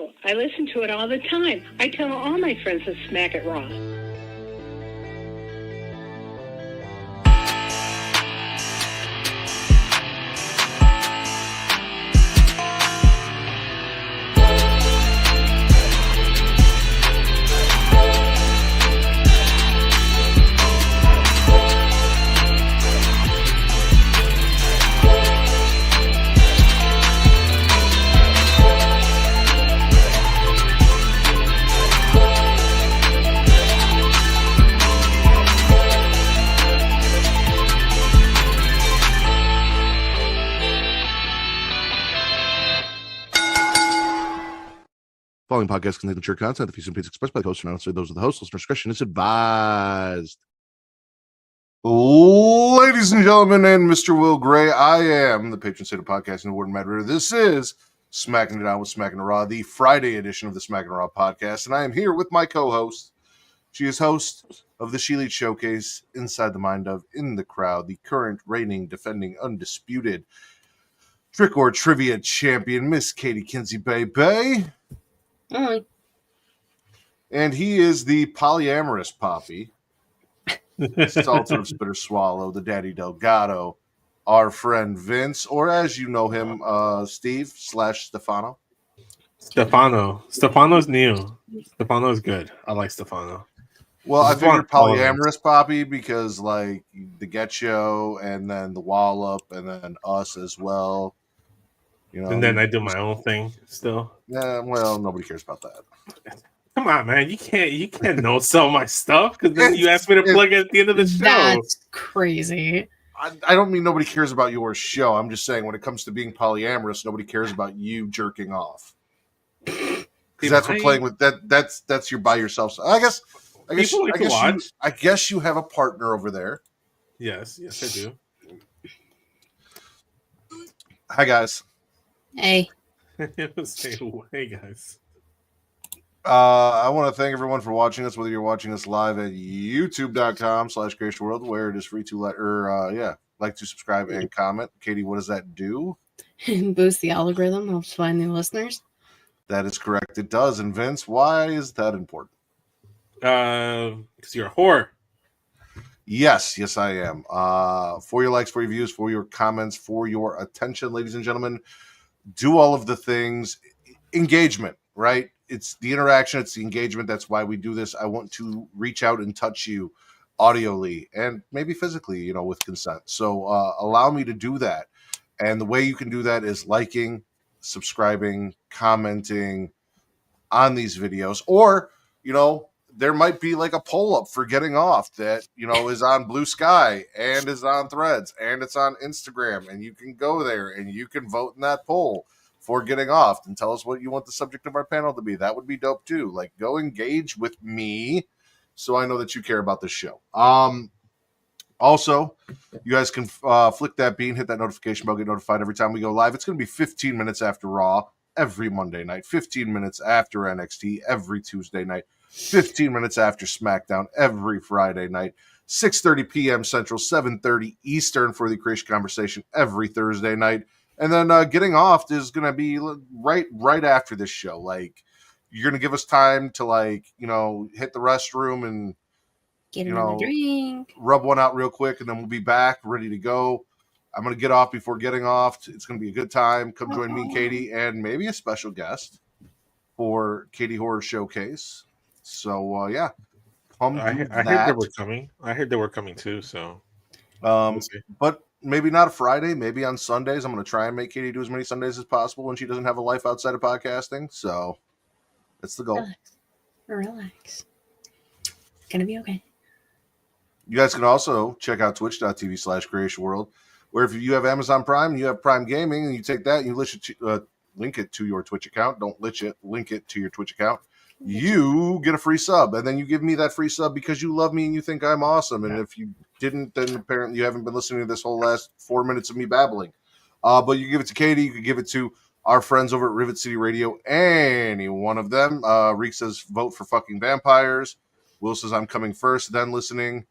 show. I listen to it all the time. I tell all my friends to Smack It Raw. Following podcast contains mature content. The views and opinions expressed by the host are not necessarily those of the host. Listener discretion is advised. Ladies and gentlemen, and Mr. Will Gray, I am the patron saint of podcasting, award moderator. This is Smackin It Down with Smackin It Raw, the Friday edition of the Smackin It Raw podcast, and I am here with my co-host. She is host of the She Lead Showcase, Inside the Mind of, In the Crowd, the current reigning, defending, undisputed Trick or Trivia champion, Miss Katie Kinsey Bay. Hi. And he is the polyamorous Poppy, Sultan of Spitter Swallow, the Daddy Delgado, our friend Vince, or as you know him, Steve/Stefano. Stefano's new. Stefano's good. I like Stefano. Well, I figured polyamorous Poppy because like the Get Show and then the Wallop and then us as well. You know, and then I do my own thing still. Yeah, well, nobody cares about that. Come on, man. You can't no sell my stuff because then you asked me to plug it at the end of the show. That's crazy. I don't mean nobody cares about your show. I'm just saying when it comes to being polyamorous, nobody cares about you jerking off. Because that's what playing with that's your by yourself. So I guess you have a partner over there. Yes, I do. Hi guys. Hey. Say hey guys. I want to thank everyone for watching us, whether you're watching us live at youtube.com/creationworld, where it is free to like to subscribe and comment. Katie, what does that do? Boost the algorithm, helps find new listeners. That is correct. It does. And Vince, why is that important? Because you're a whore. Yes, I am. For your likes, for your views, for your comments, for your attention, ladies and gentlemen, do all of the things. Engagement, right? It's the interaction, it's the engagement. That's why we do this. I want to reach out and touch you audially and maybe physically, with consent. So allow me to do that. And the way you can do that is liking, subscribing, commenting on these videos. Or, there might be like a poll up for getting off that, is on Blue Sky and is on Threads and it's on Instagram. And you can go there and you can vote in that poll for getting off and tell us what you want the subject of our panel to be. That would be dope too. Like, go engage with me so I know that you care about this show. Also, you guys can flick that bean, hit that notification bell, get notified every time we go live. It's going to be 15 minutes after Raw every Monday night, 15 minutes after NXT every Tuesday night, 15 minutes after Smackdown every Friday night, 6:30 p.m. Central, 7:30 Eastern for the Creation Conversation every Thursday night. And then getting off is going to be right after this show. Like, you're going to give us time to, hit the restroom and, get another drink, rub one out real quick, and then we'll be back ready to go. I'm going to get off before getting off. It's going to be a good time. Come join me, Katie, and maybe a special guest for Katie Horror Showcase. So, I heard they were coming. I heard they were coming too, so. But maybe not a Friday, maybe on Sundays. I'm going to try and make Katie do as many Sundays as possible when she doesn't have a life outside of podcasting. So that's the goal. Relax. It's going to be okay. You guys can also check out twitch.tv/creationworld, where if you have Amazon Prime and you have Prime Gaming and you take that and you link it to your Twitch account, link it to your Twitch account, you get a free sub. And then you give me that free sub because you love me and you think I'm awesome. And if you didn't, then apparently you haven't been listening to this whole last 4 minutes of me babbling. But you give it to Katie, you could give it to our friends over at Rivet City Radio, any one of them. Reek says, vote for fucking vampires. Will says, I'm coming first, then listening.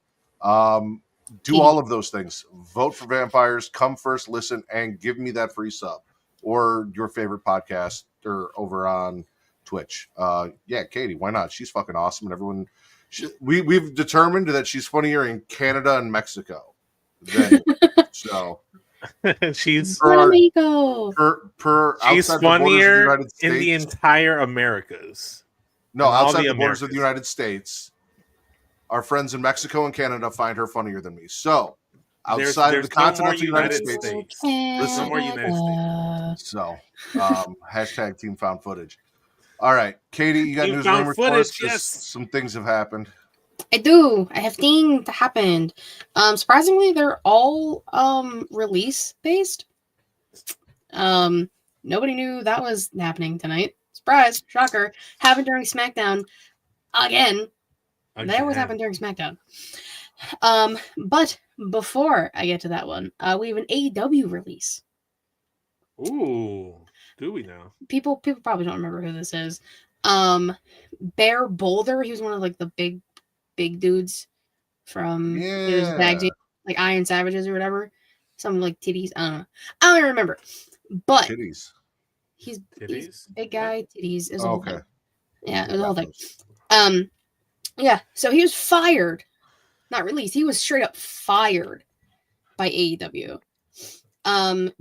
Do all of those things. Vote for vampires, come first, listen, and give me that free sub. Or your favorite podcast or over on Twitch. Yeah, Katie, why not? She's fucking awesome, and everyone. We've determined that she's funnier in Canada and Mexico. So she's Puerto Rico. She's outside funnier the United States, in the entire Americas. No, outside the borders of the United States, our friends in Mexico and Canada find her funnier than me. So outside of the continental United States, there's no more United States. So hashtag team found footage. All right, Katie, you got Team news found rumors footage, for us? yes. Some things have happened. I do. I have things that happened. Surprisingly, they're all release based. Nobody knew that was happening tonight. Surprise, shocker. Happened during Smackdown again. That always happened during Smackdown. But before I get to that one, we have an AEW release. Ooh, do we now? People probably don't remember who this is. Bear Boulder. He was one of like the big dudes from his tag team, like Iron Savages or whatever. Something like titties. I don't know. I don't even remember. But titties. He's a big guy. What? Titties is all okay. Yeah, it was the whole thing. Yeah. So he was fired, not released. He was straight up fired by AEW.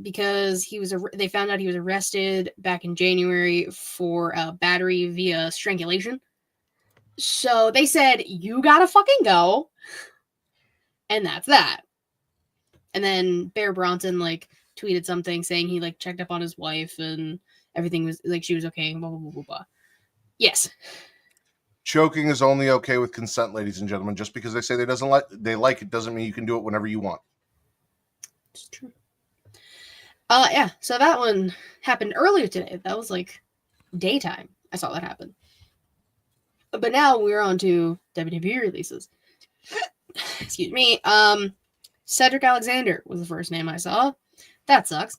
Because they found out he was arrested back in January for battery via strangulation. So they said, you gotta fucking go. And that's that. And then Bear Bronson tweeted something saying he checked up on his wife and everything was she was okay. Blah blah blah blah blah. Yes. Choking is only okay with consent, ladies and gentlemen. Just because they say they like it doesn't mean you can do it whenever you want. It's true. Yeah. So that one happened earlier today. That was daytime. I saw that happen. But now we're on to WWE releases. Excuse me. Cedric Alexander was the first name I saw. That sucks.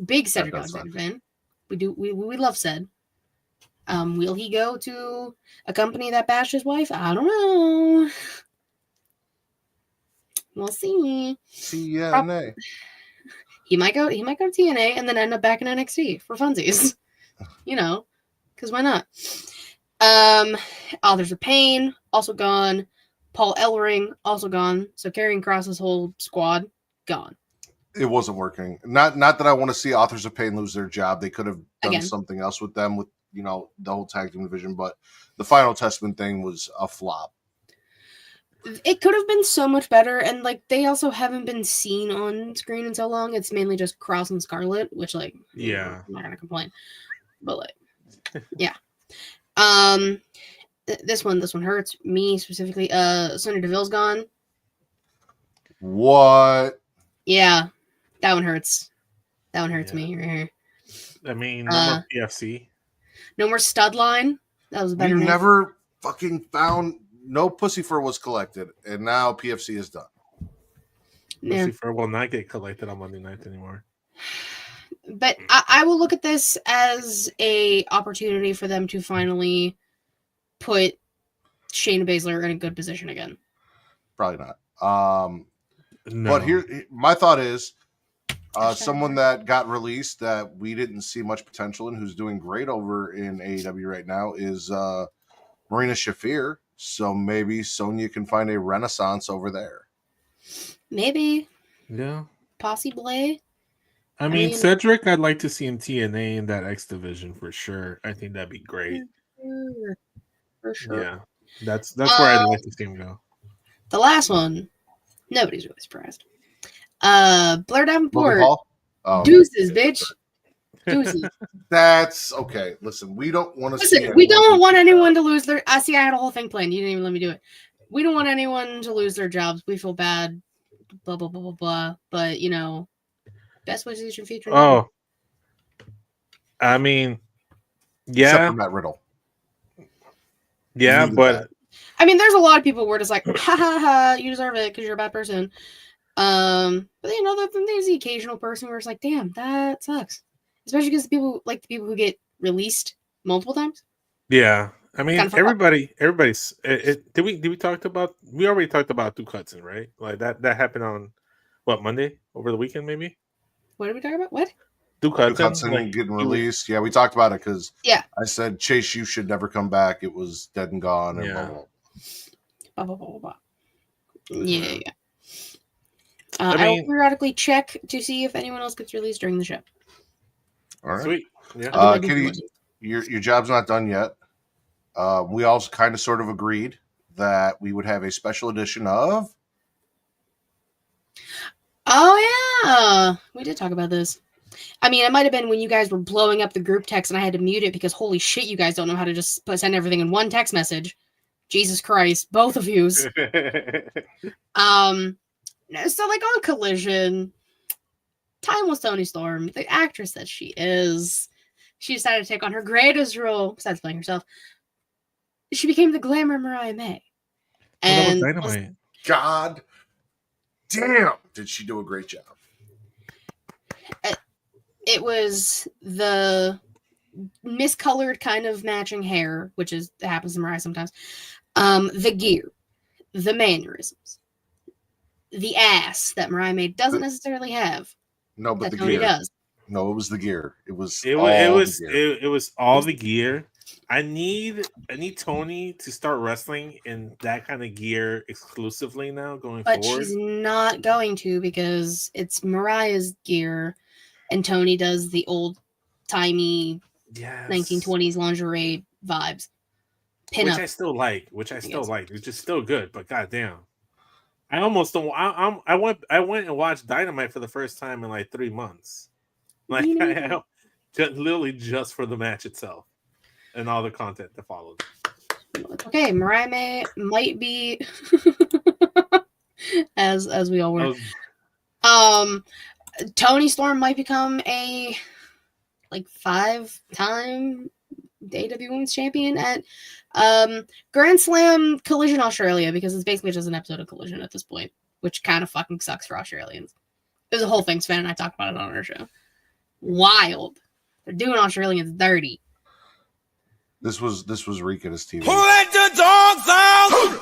Big Cedric Alexander fan. We love Ced. Will he go to a company that bashed his wife? I don't know. We'll see. TNA. He might go to TNA and then end up back in NXT for funsies. Because why not? Authors of Pain, also gone. Paul Ellering, also gone. So Karrion Kross's whole squad, gone. It wasn't working. Not that I want to see Authors of Pain lose their job. They could have done something else with them, with the whole tag team division. But the Final Testament thing was a flop. It could have been so much better, and they also haven't been seen on screen in so long. It's mainly just Cross and Scarlett, which yeah, I'm not gonna complain. But yeah. This one hurts me specifically. Sonya Deville's gone. What? Yeah, that one hurts. That one hurts me right here. I mean, no more PFC. No more Studline. That was better. We never fucking found. No pussy fur was collected, and now PFC is done. Yeah. Pussy fur will not get collected on Monday nights anymore. But I will look at this as a opportunity for them to finally put Shayna Baszler in a good position again. Probably not. No. But here, my thought is, someone that got released that we didn't see much potential in, who's doing great over in AEW right now, is Marina Shafir. So maybe Sonya can find a renaissance over there. Maybe. Yeah. Possibly. I mean, Cedric, I'd like to see in TNA in that X division for sure. I think that'd be great. For sure. Yeah. That's where I'd like to see him go. The last one, nobody's really surprised. Blair Davenport. Deuces, bitch. Deuces. That's okay. Listen, we don't want to. Listen, we don't want anyone to lose their. I had a whole thing planned. You didn't even let me do it. We don't want anyone to lose their jobs. We feel bad. Blah blah blah blah blah. But best wishes for future. Oh, I mean, yeah. Except for Matt Riddle. Yeah, but I mean, there's a lot of people where it's like, ha ha ha, you deserve it because you're a bad person. But there's the occasional person where it's like, damn, that sucks. Especially because the people who get released multiple times. Yeah, I mean, everybody's. Did we talk about? We already talked about Duke Hudson, right? That happened on what, Monday over the weekend, maybe. What did we talk about? What? Duke Duke Hudson, Hudson getting released. Yeah, we talked about it because Yeah. I said Chase, you should never come back. It was dead and gone. And blah, blah, Blah, blah, blah, blah. Yeah. I I will mean- periodically check to see if anyone else gets released during the show. All right. Sweet. Yeah. I'll do my due Kitty, diligence. your job's not done yet. We also kind of sort of agreed that we would have a special edition of. Oh yeah, we did talk about this. I mean, it might have been when you guys were blowing up the group text and I had to mute it because holy shit, you guys don't know how to just send everything in one text message. Jesus Christ, both of yous. So like on Collision, timeless Toni Storm, the actress that she is, she decided to take on her greatest role besides playing herself. She became the glamour Mariah May. And Dynamite. God damn, did she do a great job? it was the miscolored kind of matching hair, which is happens to Mariah sometimes. The gear, the mannerisms, the ass that Mariah May doesn't necessarily have. No, but That the Toni gear. does. No, it was the gear. It was It all was the gear. it was all the gear. I need Toni to start wrestling in that kind of gear exclusively now going But forward. she's not going to because it's Mariah's gear, and Toni does the old timey Yes. 1920s lingerie vibes. Pin Which up. I still like. Which Yes. It's just still good, but goddamn. I almost don't. I went and watched Dynamite for the first time in like 3 months. Like literally just for the match itself and all the content that followed. Okay, Mariah May might be as we all were. Toni Storm might become a like 5-time AW Women's Champion at Grand Slam Collision Australia, because it's basically just an episode of Collision at this point, which kind of fucking sucks for Australians. It was a whole thing, Sven and I talked about it on our show. Wild. They're doing Australians dirty. This was Rika's TV. Who let the dogs out?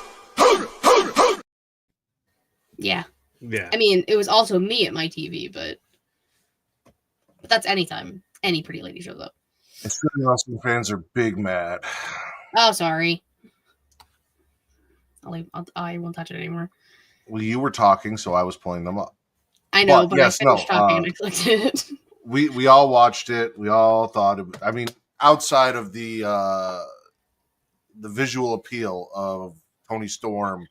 Yeah. Yeah. I mean, it was also me at my TV, but that's anytime any pretty lady shows up. Australian wrestling fans are big mad. Oh, sorry. I won't touch it anymore. Well, you were talking, so I was pulling them up. I know, But but yes, I finished no, talking and I clicked it. We all watched it. We all thought it. I mean, outside of the visual appeal of Toni Storm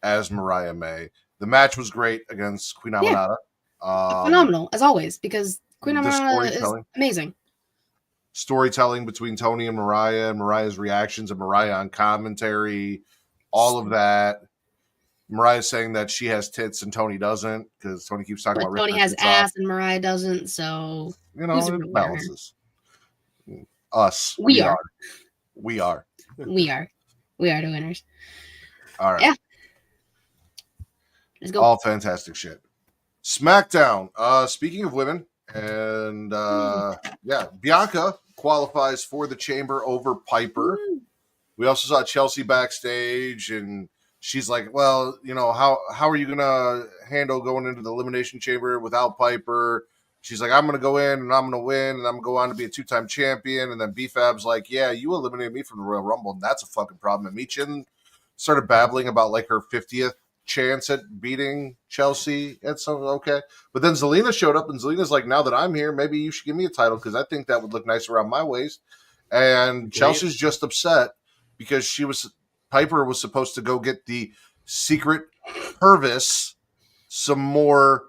as Mariah May, the match was great against Queen Aminata. Phenomenal, as always, because Queen the Aminata is storytelling. amazing. Storytelling between Toni and Mariah's reactions, and Mariah on commentary, all of that. Mariah saying that she has tits and Toni doesn't, because Toni keeps talking But about Toni ripping has tits ass off. and Mariah doesn't, so You know, who's a it real winner? balances. Us. We are. We are. We are the winners. All right. Yeah. Let's go. All fantastic shit. Smackdown. Speaking of women, and yeah, Bianca qualifies for the Chamber over Piper. We also saw Chelsea backstage, and she's like, well, you know, how are you gonna handle going into the Elimination Chamber without Piper? She's like, I'm gonna go in and I'm gonna win, and I'm gonna go on to be a 2-time champion. And then B-Fab's like, yeah, you eliminated me from the Royal Rumble, and that's a fucking problem. And Michin started babbling about like her 50th chance at beating Chelsea. It's okay. But then Zelina showed up, and Zelina's like, now that I'm here, maybe you should give me a title, because I think that would look nice around my waist. And Chelsea's just upset because Piper was supposed to go get the secret Hervis some more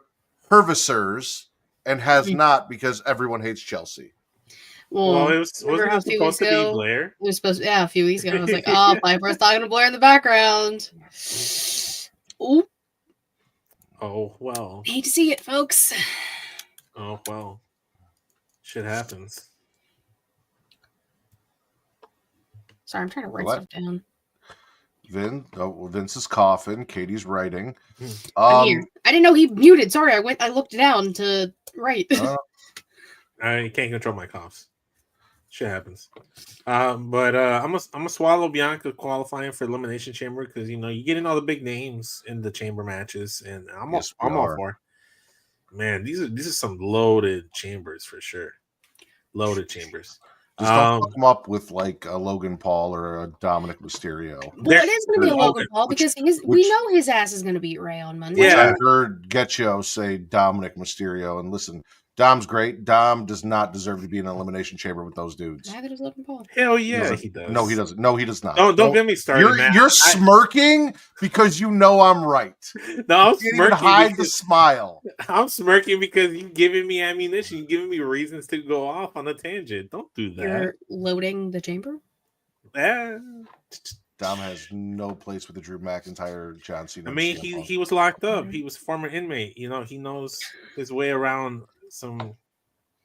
Hervisers, and has not, because everyone hates Chelsea. Well, it wasn't remember how it supposed to be Blair? It was supposed to, a few weeks ago. I was like, oh, Piper's talking to Blair in the background. Ooh, Oh well. hate to see it, folks. Oh well. Shit happens. Sorry, I'm trying to write What? stuff down. Vince is coughing. Katie's writing. I'm here. I didn't know he muted. Sorry, I looked down to write. I can't control my coughs. Shit happens. But I'm gonna swallow Bianca qualifying for Elimination Chamber, because you know you get in all the big names in the chamber matches, and I'm all for it. man, these are some loaded chambers for sure. Loaded chambers. Just don't fuck them up with like a Logan Paul or a Dominic Mysterio. Well, it is going to be a Logan Paul because we know his ass is going to beat Ray on Monday. Which I heard Getcho say Dominic Mysterio. And listen, Dom's great. Dom does not deserve to be in an elimination chamber with those dudes. Neither does Logan Paul. Hell yeah, he does. No, he doesn't. No, he does not. Don't get me started. You're smirking because you know I'm right. No, I'm you smirking. Hide the smile. I'm smirking because you're giving me ammunition. You're giving me reasons to go off on a tangent. Don't do that. You're loading the chamber? Dom has no place with the Drew McIntyre, John Cena. I mean, he was locked up. He was a former inmate. You know, he knows his way around some,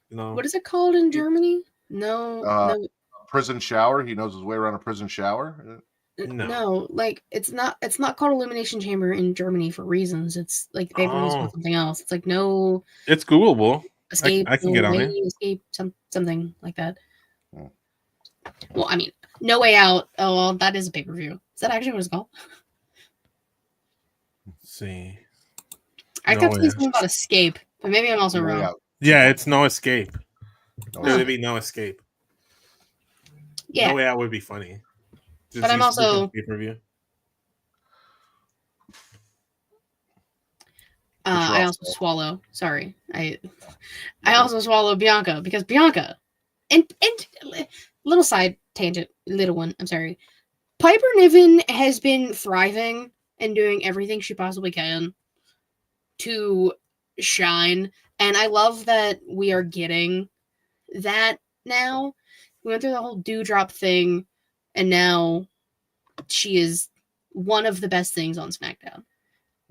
you know. What is it called in Germany? No. Prison shower. He knows his way around a prison shower. No, like it's not called elimination chamber in Germany for reasons. It's like they've used something else. It's like no. It's Googleable. Escape. I can get on it. Escape. Something like that. Well, I mean, No Way Out. Oh, well, that is a pay-per-view. Is that actually what it's called? Let's see. I kept saying something about escape, but maybe I'm also wrong. Yeah, it's No Escape. There would be No Escape. Yeah. No Way Out would be funny. But I'm also pay-per-view. I also swallow. Sorry, I also swallow Bianca because Bianca, and little side tangent, little one. I'm sorry. Piper Niven has been thriving and doing everything she possibly can to shine, and I love that we are getting that now. We went through the whole Dewdrop thing, and now she is one of the best things on SmackDown.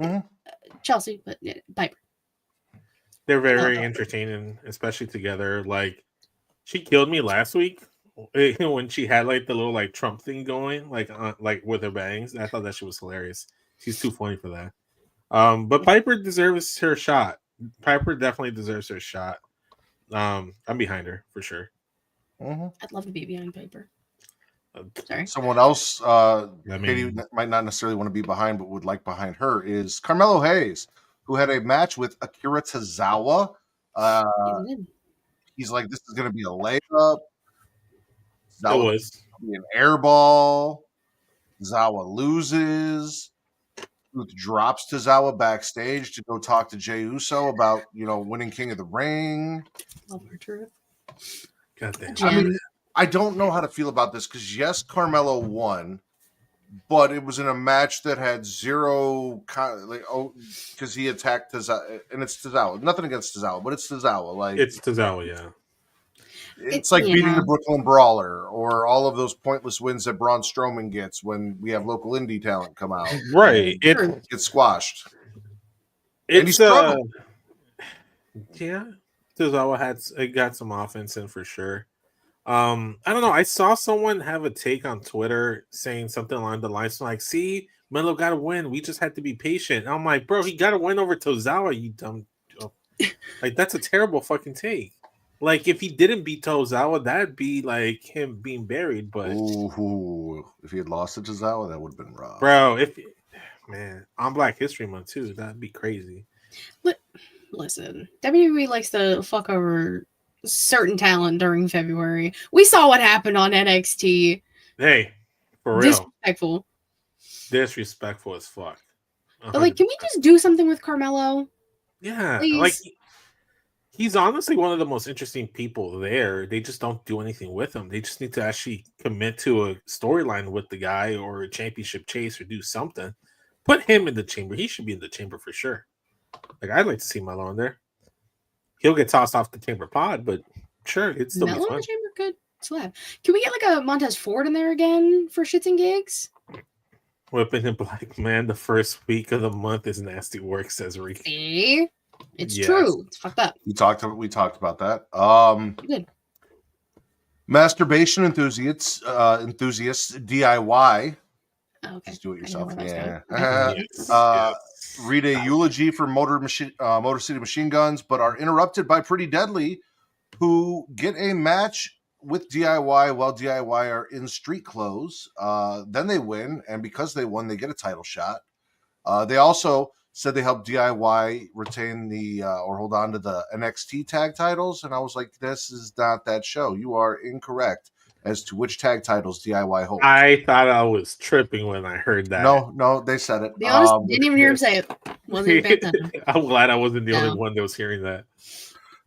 Mm-hmm. Chelsea, but Piper. They're very entertaining, especially together. Like, she killed me last week when she had like the little like Trump thing going, like with her bangs. I thought that shit was hilarious. She's too funny for that. But Piper deserves her shot. Piper definitely deserves her shot. I'm behind her for sure. Mm-hmm. I'd love to be behind Piper. Sorry. Someone else Katie might not necessarily want to be behind, but would like behind her is Carmelo Hayes, who had a match with Akira Tozawa. He's like, this is going to be a layup. It was be an air ball. Tozawa loses. Truth drops Tozawa backstage to go talk to Jey Uso about, winning King of the Ring. Love her, Truth. Goddamn. I mean, I don't know how to feel about this because, yes, Carmelo won, but it was in a match that had zero because he attacked Tozawa, and it's Tozawa. Nothing against Tozawa, but it's Tozawa. It's Tozawa, yeah. It's like beating the Brooklyn Brawler or all of those pointless wins that Braun Strowman gets when we have local indie talent come out. Right. It gets squashed. It's yeah. Tozawa got some offense in for sure. I don't know. I saw someone have a take on Twitter saying something along the lines like, see, Melo got to win. We just had to be patient. And I'm like, bro, he got to win over Tozawa, you dumb. Like, that's a terrible fucking take. Like, if he didn't beat Tozawa, that'd be like him being buried. But if he had lost to Tozawa, that would have been rough. Bro, on Black History Month too, that'd be crazy. But listen, WWE likes to fuck over certain talent during February. We saw what happened on NXT. Hey, for real. Disrespectful as fuck. 100%. But can we just do something with Carmelo? Yeah, please? He's honestly one of the most interesting people there. They just don't do anything with him. They just need to actually commit to a storyline with the guy or a championship chase or do something. Put him in the chamber. He should be in the chamber for sure. Like, I'd like to see Melo in there. He'll get tossed off the chamber pod, but sure, it's still Melo be fun. in the chamber could slap. Can we get like a Montez Ford in there again for shits and gigs? Whipping a black man the first week of the month is nasty work, says Rick. See? It's true. It's fucked up. We talked about that. Good. Masturbation enthusiasts DIY. Oh, okay. Just do it yourself. Yeah. Read a eulogy for Motor City Machine Guns, but are interrupted by Pretty Deadly, who get a match with DIY while DIY are in street clothes. Then they win, and because they won, they get a title shot. They also said they helped DIY retain the or hold on to the NXT tag titles, and I was like, this is not that show. You are incorrect as to which tag titles DIY holds. I thought I was tripping when I heard that. No, they said it. Be honest, didn't even hear him say it. Wasn't even paying attention. I'm glad I wasn't the No. only one that was hearing that.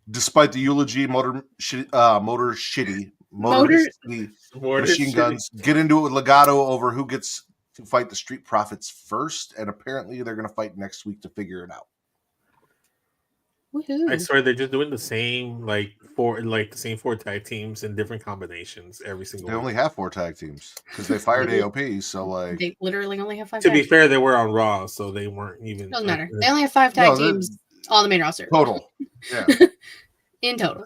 Despite the eulogy, Motor City Machine Guns get into it with Legato over who gets to fight the Street Profits first, and apparently they're going to fight next week to figure it out. Woohoo. I swear they're just doing the same four tag teams in different combinations every single They week. only have 4 tag teams because they fired AOP. So like, They literally only have 5 To be tags. fair, they were on Raw, so they weren't even. Doesn't matter. They only have 5 tag No, they're- teams on the main roster. total. Yeah. In total.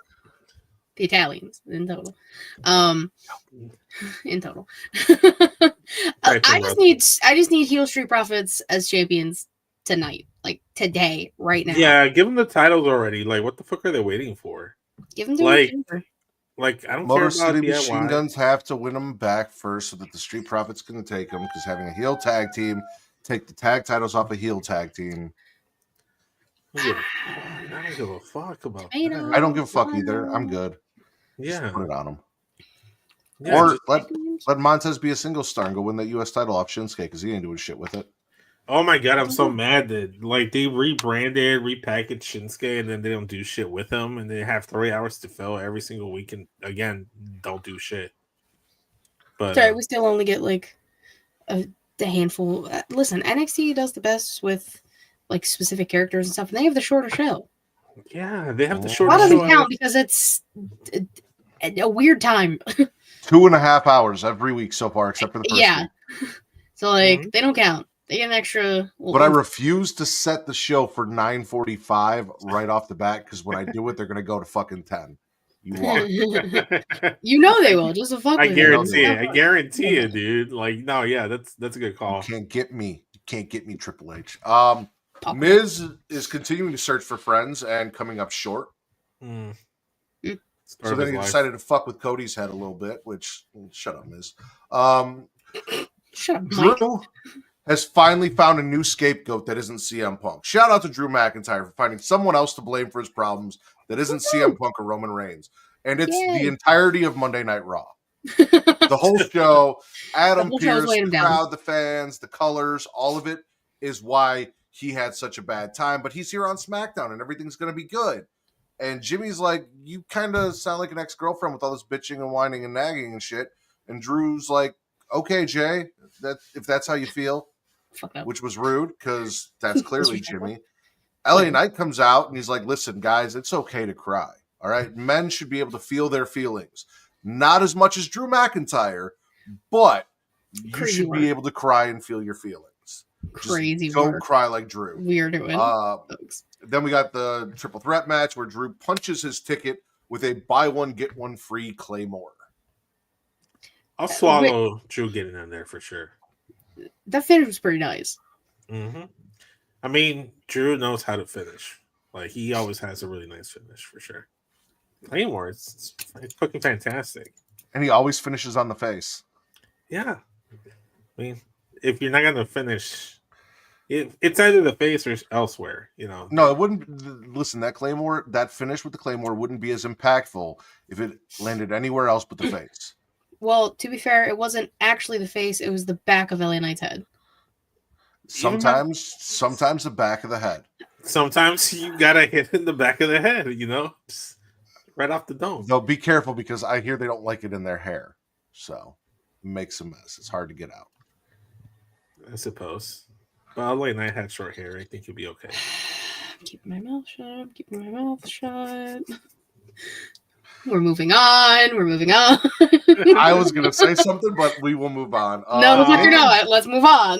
The Italians in total. In total. I just need heel Street Profits as champions tonight. Like today, right now. Yeah, give them the titles already. Like, what the fuck are they waiting for? Give them to Like, me. Like, I don't Motor care about City Machine DIY. Guns have to win them back first so that the Street Profits can take them, because having a heel tag team take the tag titles off a heel tag team. I don't give a fuck about I that. I don't give a fuck either. I'm good. Just Yeah. put it on them. Yeah, Or just- let Montez be a single star and go win that U.S. title off Shinsuke, because he ain't doing shit with it. oh my god, I'm so mad that like they rebranded, repackaged Shinsuke, and then they don't do shit with him, and they have 3 hours to fill every single week, and again, don't do shit. But Sorry, we still only get like a handful. Listen, NXT does the best with like specific characters and stuff, and they have the shorter show. yeah, they have the Well, short. That doesn't show. count because it's a weird time. 2.5 hours every week so far, except for the first Yeah. week. So like they don't count. They get an extra. But I refuse to set the show for 9:45 right off the bat, because when I do it, they're going to go to fucking 10. You are. You know they will. Just a fuck. I with guarantee it. it. I guarantee it, dude. Like, no, yeah, that's a good call. You can't get me. You can't get me, Triple H. Pop. Miz is continuing to search for friends and coming up short. Mm. Mm. Start So of then his he life. decided to fuck with Cody's head a little bit, which, shut up, Miz. Shut up, Mike. Drew has finally found a new scapegoat that isn't CM Punk. Shout out to Drew McIntyre for finding someone else to blame for his problems that isn't CM Punk or Roman Reigns. And it's Yay. the entirety of Monday Night Raw. The whole show, Adam The whole show's Pearce, weighing the him down. crowd, the fans, the colors, all of it is why he had such a bad time. But he's here on SmackDown and everything's going to be good. And Jimmy's like, you kind of sound like an ex-girlfriend with all this bitching and whining and nagging and shit. And Drew's like, okay, Jay, if that's how you feel, Fuck up. which was rude because that's clearly Jimmy. LA Knight comes out and he's like, listen, guys, it's okay to cry. All right. Men should be able to feel their feelings. Not as much as Drew McIntyre, but you Crazy should work. be able to cry and feel your feelings. Just Crazy don't work. cry like Drew. We're doing. Folks. Then we got the triple threat match where Drew punches his ticket with a buy one, get one free Claymore. I'll swallow Drew getting in there for sure. That finish was pretty nice. Mm-hmm. I mean, Drew knows how to finish. Like, he always has a really nice finish for sure. Claymore, it's fucking fantastic. And he always finishes on the face. Yeah. I mean, if you're not going to finish, it's either the face or elsewhere, you know. No, it wouldn't. Listen, that Claymore, that finish with the Claymore wouldn't be as impactful if it landed anywhere else but the face. Well, to be fair, it wasn't actually the face; it was the back of LA Knight's head. Sometimes the back of the head. Sometimes you got to hit in the back of the head, you know, just right off the dome. No, be careful because I hear they don't like it in their hair. So it makes a mess. It's hard to get out. I suppose. But LA Knight had short hair. I think he'll be okay. I'm keeping my mouth shut. I'm keeping my mouth shut. We're moving on. We're moving on. I was going to say something, but we will move on. No, the fuck you're not. Let's move on.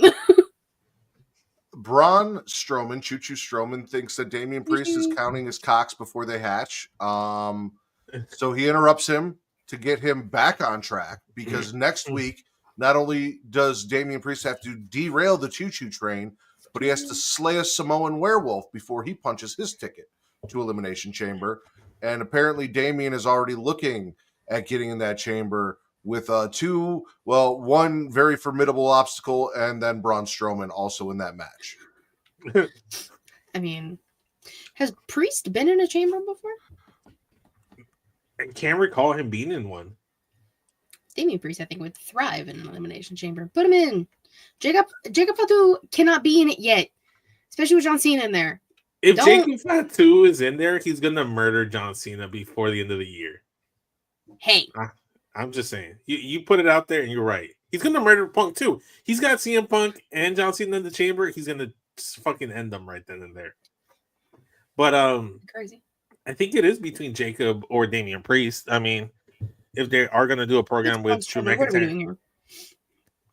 Braun Strowman, Choo Choo Strowman, thinks that Damian Priest is counting his cocks before they hatch. So he interrupts him to get him back on track because next week, not only does Damian Priest have to derail the Choo Choo train, but he has to slay a Samoan werewolf before he punches his ticket to Elimination Chamber. And apparently Damian is already looking at getting in that chamber with one very formidable obstacle and then Braun Strowman also in that match. I mean, has Priest been in a chamber before? I can't recall him being in one. Damian Priest, I think, would thrive in an elimination chamber. Put him in. Jacob Fatu cannot be in it yet, especially with John Cena in there. If Don't- Jacob Fatu is in there, he's gonna murder John Cena before the end of the year. Hey, I'm just saying. You put it out there, and you're right. He's gonna murder Punk too. He's got CM Punk and John Cena in the chamber. He's gonna just fucking end them right then and there. But crazy. I think it is between Jacob or Damian Priest. I mean, if they are gonna do a program with Drew What are we McIntyre, doing here?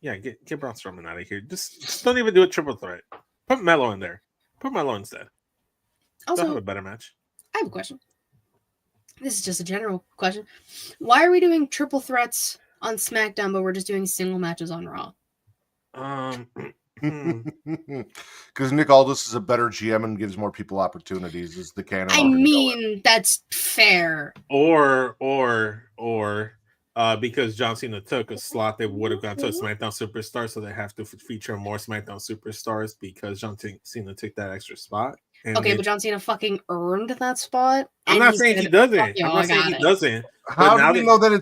yeah, get Braun Strowman out of here. Just don't even do a triple threat. Put Melo in there. Put Melo instead. They'll have Also, a better match. I have a question. This is just a general question. Why are we doing triple threats on SmackDown, but we're just doing single matches on Raw? Because Nick Aldis is a better GM and gives more people opportunities. Is the canon? I mean, that's fair. Or because John Cena took a slot that would have gone to a SmackDown Superstar, so they have to feature more SmackDown Superstars because John Cena took that extra spot. Okay, but John Cena fucking earned that spot. I'm not saying he doesn't. I'm not saying he doesn't. How do we know that he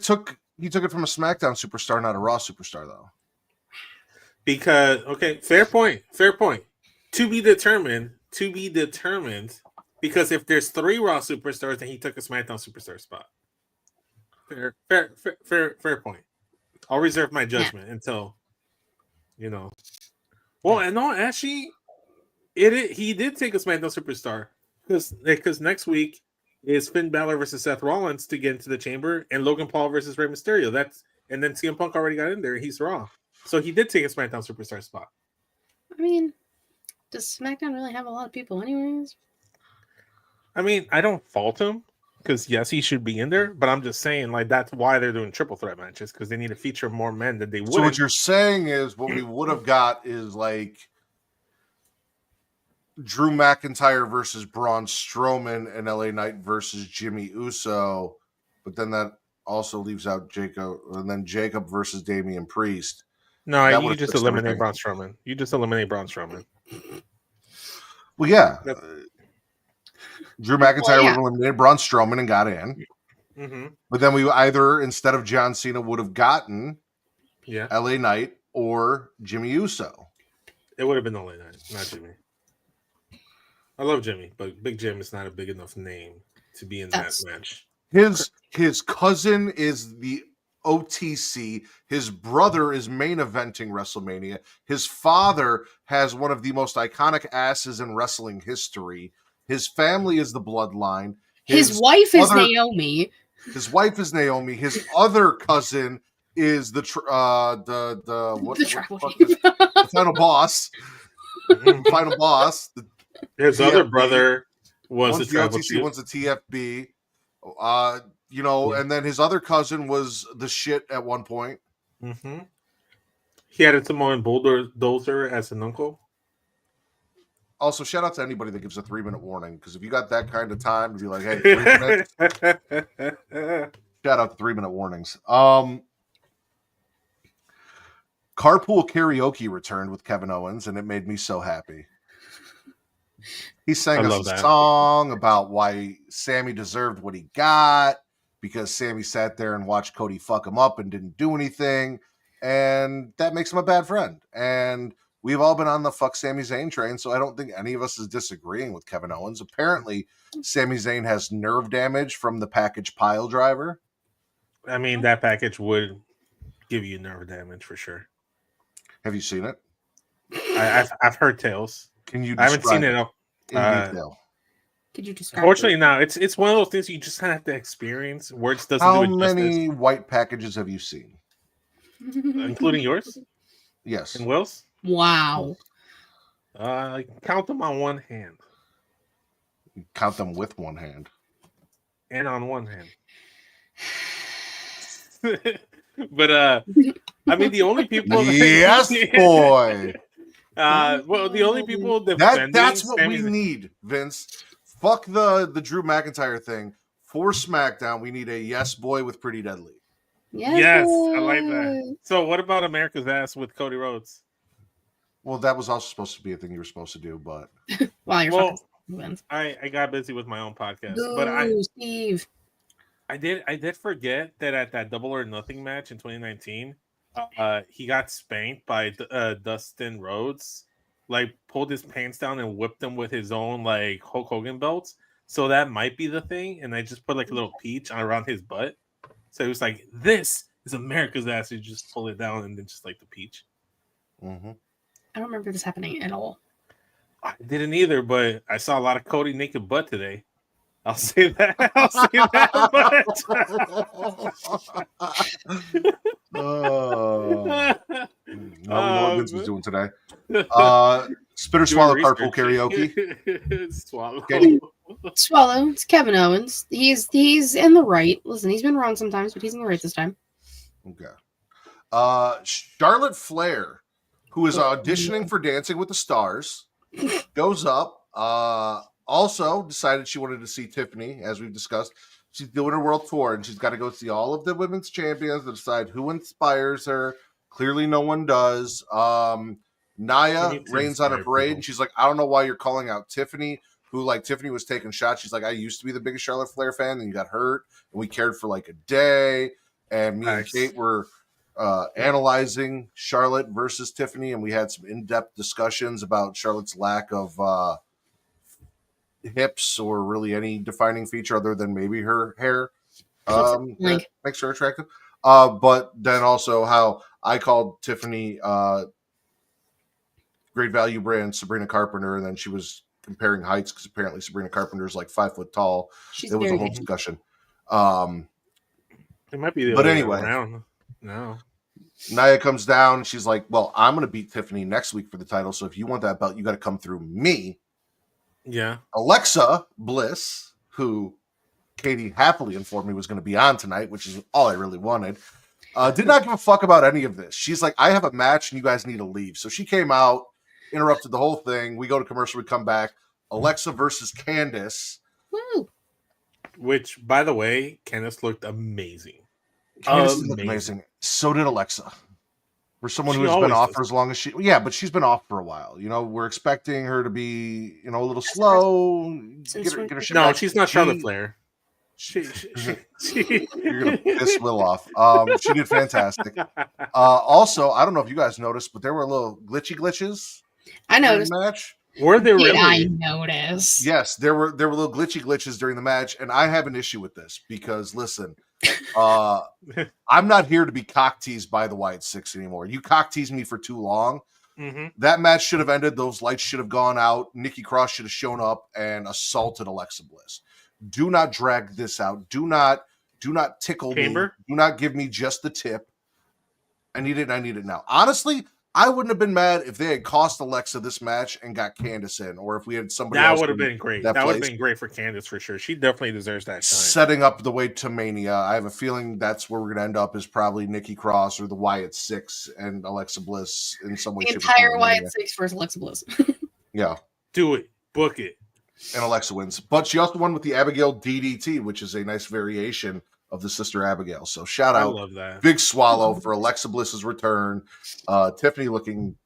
took it from a SmackDown Superstar, not a Raw Superstar, though? Because fair point. To be determined. Because if there's 3 Raw Superstars, then he took a SmackDown Superstar spot. Fair point. I'll reserve my judgment until, Well, and no, actually, he did take a SmackDown Superstar because next week is Finn Balor versus Seth Rollins to get into the chamber, and Logan Paul versus Rey Mysterio. And then CM Punk already got in there. He's Raw, so he did take a SmackDown Superstar spot. I mean, does SmackDown really have a lot of people, anyways? I mean, I don't fault him. Because, yes, he should be in there, but I'm just saying, like, that's why they're doing triple threat matches, because they need to feature more men than they would. So what you're saying is what we would have got is, like, Drew McIntyre versus Braun Strowman and LA Knight versus Jimmy Uso, but then that also leaves out Jacob, and then Jacob versus Damian Priest. No, you just eliminate Braun Strowman. You just eliminate Braun Strowman. Well, yeah. Drew McIntyre would have eliminated Braun Strowman and got in. Mm-hmm. But then we either, instead of John Cena, would have gotten LA Knight or Jimmy Uso. It would have been LA Knight, not Jimmy. I love Jimmy, but Big Jim is not a big enough name to be in that match. His cousin is the OTC. His brother is main eventing WrestleMania. His father has one of the most iconic asses in wrestling history. His family is the Bloodline. His wife is Naomi. His wife is Naomi. His other cousin is the final boss. Final boss. His other brother was the OTC, one's the TFB. And then his other cousin was the shit at one point. Mm-hmm. He had a Samoan bulldozer as an uncle. Also, shout out to anybody that gives a 3-minute warning, because if you got that kind of time to be like, hey, 3 minutes, shout out to 3-minute warnings. Carpool Karaoke returned with Kevin Owens, and it made me so happy. He sang us a song about why Sammy deserved what he got, because Sammy sat there and watched Cody fuck him up and didn't do anything, and that makes him a bad friend. And we've all been on the fuck Sami Zayn train, so I don't think any of us is disagreeing with Kevin Owens. Apparently, Sami Zayn has nerve damage from the package pile driver. I mean, that package would give you nerve damage for sure. Have you seen it? I've heard tales. Can you? I haven't seen it in detail. Could you describe? Fortunately, no. It's one of those things you just kind of have to experience. Words doesn't How do it many justice. white packages have you seen? Including yours? Yes. And Will's? Wow. Count them on one hand. Count them with one hand. And on one hand. But I mean, the only people. Yes, boy. Well, the only people defending that's what we need, Vince. Fuck the Drew McIntyre thing. For SmackDown, we need a yes boy with Pretty Deadly. Yes, I like that. So, what about America's Ass with Cody Rhodes? Well, that was also supposed to be a thing you were supposed to do, but Wow, you're Well, fucking wins. I got busy with my own podcast, but Boo, Steve. I did forget that at that Double or Nothing match in 2019, he got spanked by Dustin Rhodes, like pulled his pants down and whipped him with his own like Hulk Hogan belts. So that might be the thing, and I just put like a little peach around his butt. So he was like, "This is America's ass." You just pull it down and then just like the peach. mm-hmm. I don't remember this happening at all. I didn't either, but I saw a lot of Cody naked butt today. I'll say that. I'll say that Now we know what Vince was doing today. Spitter Doing swallow research. carpool karaoke. Swallow. Katie? Swallow. It's Kevin Owens. He's in the right. Listen, he's been wrong sometimes, but he's in the right this time. Okay. Charlotte Flair, who is auditioning for Dancing with the Stars, goes up. Also decided she wanted to see Tiffany, as we've discussed. She's doing her world tour, and she's got to go see all of the women's champions to decide who inspires her. Clearly, no one does. Naya rains on her parade, and she's like, I don't know why you're calling out Tiffany, who, like, Tiffany was taking shots. She's like, I used to be the biggest Charlotte Flair fan, and you got hurt, and we cared for, like, a day, and me and Kate were analyzing Charlotte versus Tiffany, and we had some in-depth discussions about Charlotte's lack of hips or really any defining feature other than maybe her hair that makes her attractive. But then also how I called Tiffany Great Value brand Sabrina Carpenter, and then she was comparing heights because apparently Sabrina Carpenter is like 5 foot tall. It was a whole discussion. It might be the but other anyway, way around. No. Naya comes down. She's like, well, I'm going to beat Tiffany next week for the title. So if you want that belt, you got to come through me. Yeah. Alexa Bliss, who Katie happily informed me was going to be on tonight, which is all I really wanted, did not give a fuck about any of this. She's like, I have a match and you guys need to leave. So she came out, interrupted the whole thing. We go to commercial, we come back. Alexa versus Candice. Woo. Which, by the way, Candice looked amazing. Candice looked amazing. So did Alexa. For someone who has been off for as long as she... Yeah, but she's been off for a while. You know, we're expecting her to be, you know, a little slow. Get her shit back. She's not Charlotte Flair. You're going to piss Will off. She did fantastic. Also, I don't know if you guys noticed, but there were little glitches. I noticed. In the match. Were there really? I noticed. Yes, there were little glitches during the match, and I have an issue with this because, listen... I'm not here to be cock teased by the Wyatt Six anymore. You cock teased me for too long. Mm-hmm. That match should have ended. Those lights should have gone out. Nikki Cross should have shown up and assaulted Alexa Bliss. Do not drag this out. Do not tickle me. Do not give me just the tip. I need it. I need it now. Honestly, I wouldn't have been mad if they had cost Alexa this match and got Candice in, or if we had somebody else. That would have been great. That would have been great for Candice for sure. She definitely deserves that shine. Setting up the way to Mania. I have a feeling that's where we're going to end up is probably Nikki Cross or the Wyatt Six and Alexa Bliss in some way. The entire Wyatt Six versus Alexa Bliss. Yeah. Do it. Book it. And Alexa wins. But she also won with the Abigail DDT, which is a nice variation of the Sister Abigail. So shout out. I love that. Big swallow for Alexa Bliss's return. Tiffany looking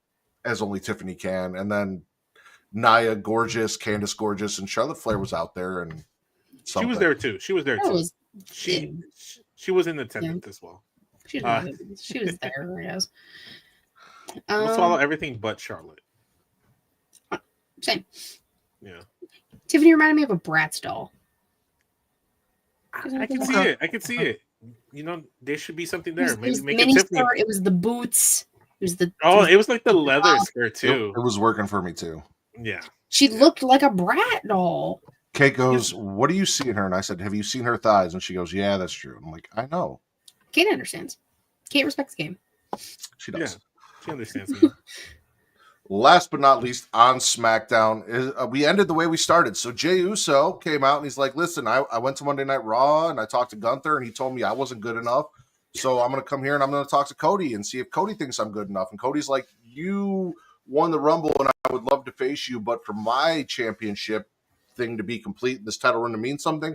as only Tiffany can. And then Naya gorgeous, Candice gorgeous, and Charlotte Flair was out there. And something. She was there too. She was there too. She was in attendance as well. She was there, I guess. Let's follow everything but Charlotte. Same. Yeah. Tiffany reminded me of a Bratz doll. I can see it. I can see it. You know, there should be something there. Maybe make it Tiffany. Skirt, it was the boots. It was the it was like the leather skirt too. It was working for me too. Yeah. She looked like a brat doll. Kate goes, "What do you see in her?" And I said, "Have you seen her thighs?" And she goes, "Yeah, that's true." I'm like, "I know." Kate understands. Kate respects the game. She does. Yeah, she understands me. Last but not least, on SmackDown, we ended the way we started. So Jey Uso came out and he's like, listen, I went to Monday Night Raw and I talked to Gunther and he told me I wasn't good enough. So I'm going to come here and I'm going to talk to Cody and see if Cody thinks I'm good enough. And Cody's like, you won the Rumble and I would love to face you, but for my championship thing to be complete, this title run to mean something,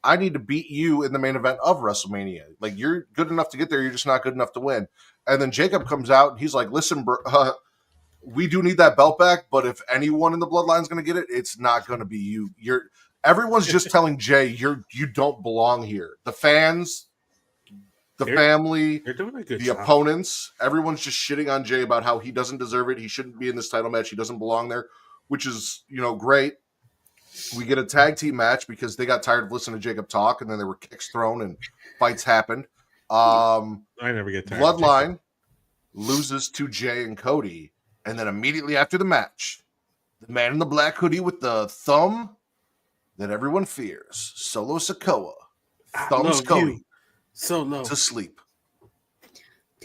I need to beat you in the main event of WrestleMania. Like, you're good enough to get there, you're just not good enough to win. And then Jacob comes out and he's like, listen, bro, we do need that belt back, but if anyone in the bloodline is going to get it, it's not going to be you. Everyone's just telling Jay you don't belong here. The fans, family, they're doing a good the job. Opponents, everyone's just shitting on Jay about how he doesn't deserve it. He shouldn't be in this title match. He doesn't belong there, which is, great. We get a tag team match because they got tired of listening to Jacob talk, and then there were kicks thrown and fights happened. I never get tired. Bloodline loses to Jay and Cody, and then immediately after the match, the man in the black hoodie with the thumb that everyone fears, Solo Sikoa, thumbs Cody so low to sleep.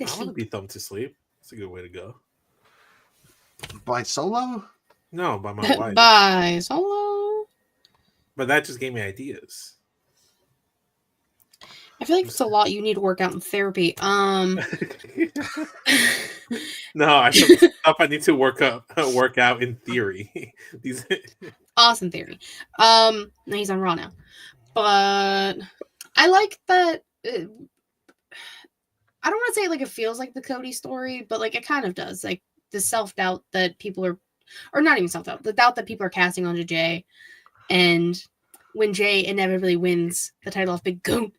I want to be thumbed to sleep. That's a good way to go. By Solo? No, by my wife. By Solo. But that just gave me ideas. I feel like it's a lot you need to work out in therapy. No, I have stuff I need to work out in theory. Awesome theory. No, he's on Raw now. But I like that. I don't want to say like it feels like the Cody story, but like it kind of does. Like the self-doubt that people are, or not even self-doubt, the doubt that people are casting onto Jay. And when Jay inevitably wins the title of Big Goat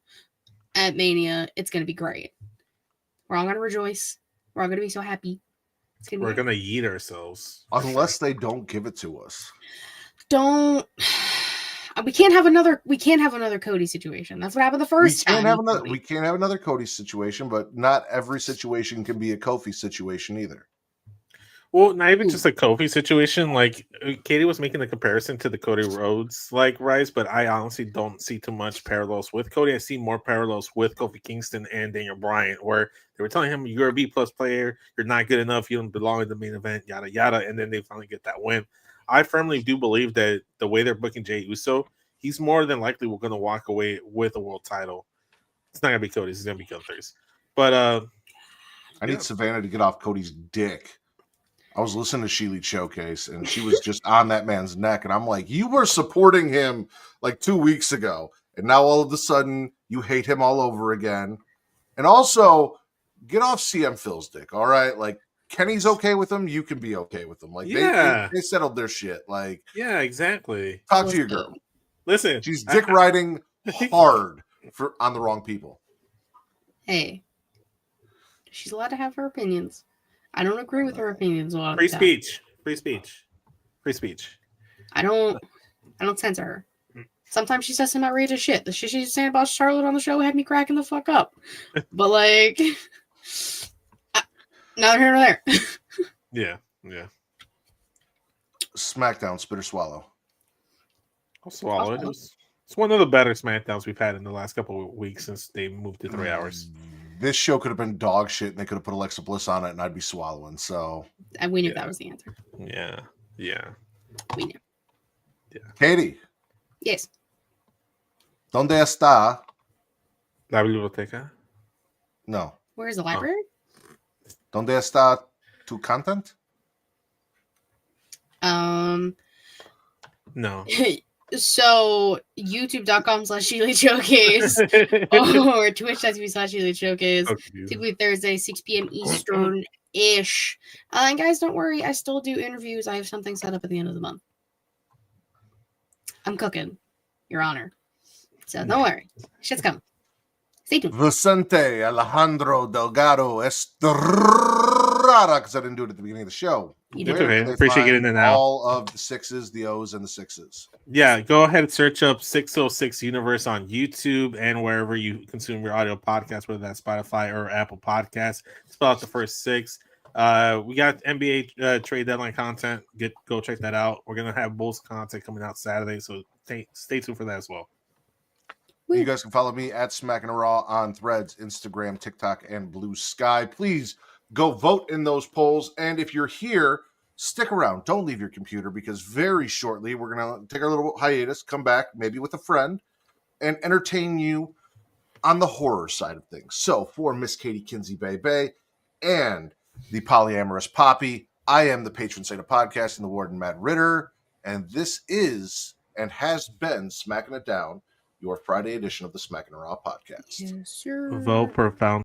at Mania, it's going to be great. We're all going to rejoice. We're all going to be so happy. We're going to yeet ourselves. Unless they don't give it to us. We can't have another Cody situation. That's what happened the first time. We can't have another Cody situation, but not every situation can be a Kofi situation either. Well, not even just a Kofi situation. Like Katie was making the comparison to the Cody Rhodes rise, but I honestly don't see too much parallels with Cody. I see more parallels with Kofi Kingston and Daniel Bryan, where they were telling him, "You're a B+ player. You're not good enough. You don't belong in the main event." Yada yada, and then they finally get that win. I firmly do believe that the way they're booking Jey Uso, he's more than likely going to walk away with a world title. It's not going to be Cody's. It's going to be Gunther's. But I need Savannah to get off Cody's dick. I was listening to She Lead Showcase, and she was just on that man's neck, and I'm like, you were supporting him like 2 weeks ago, and now all of a sudden you hate him all over again. And also, get off CM Phil's dick, all right? Like, Kenny's okay with him, you can be okay with him. Like, they settled their shit. Like, yeah, exactly. Talk to your girl. Listen, she's dick riding hard on the wrong people. Hey, she's allowed to have her opinions. I don't agree with her opinions a lot of Free the time. speech. Free speech. Free speech. I don't censor her. Sometimes she says some outrageous shit. The shit she's saying about Charlotte on the show had me cracking the fuck up. But like, not here nor there. Yeah. Smackdown, spit or swallow. I'll swallow it. It's one of the better Smackdowns we've had in the last couple of weeks since they moved to 3 hours. This show could have been dog shit, and they could have put Alexa Bliss on it, and I'd be swallowing. So, and we knew that was the answer. Yeah. We knew. Yeah. Katie. Yes. ¿Dónde está? La biblioteca? No. Where is the library? ¿Dónde está tu content? No. So youtube.com/SheLeadShowcase or twitch.tv/SheLeadShowcase. Typically Thursday, 6 p.m. Eastern-ish. And guys, don't worry. I still do interviews. I have something set up at the end of the month. I'm cooking, Your Honor. So don't worry. Shit's coming. Stay tuned. Vicente Alejandro Delgado Estrada, because I didn't do it at the beginning of the show. It's okay. Appreciate getting it out. All of the 6s, the O's, and the 6s. Yeah, go ahead and search up 606 Universe on YouTube and wherever you consume your audio podcast, whether that's Spotify or Apple Podcasts. Spell out the first 6. We got NBA trade deadline content. Go check that out. We're gonna have Bulls content coming out Saturday, so stay tuned for that as well. You guys can follow me at Smackin It Raw on Threads, Instagram, TikTok, and Blue Sky. Please go vote in those polls. And if you're here, stick around. Don't leave your computer, because very shortly we're going to take our little hiatus, come back, maybe with a friend, and entertain you on the horror side of things. So for Miss Katie Kinsey Bay and the polyamorous Poppy, I am the patron saint of podcasting, the Warden Matt Ritter, and this is and has been Smackin It Down, your Friday edition of the Smackin It Raw podcast. Yes, sir. Vote profound.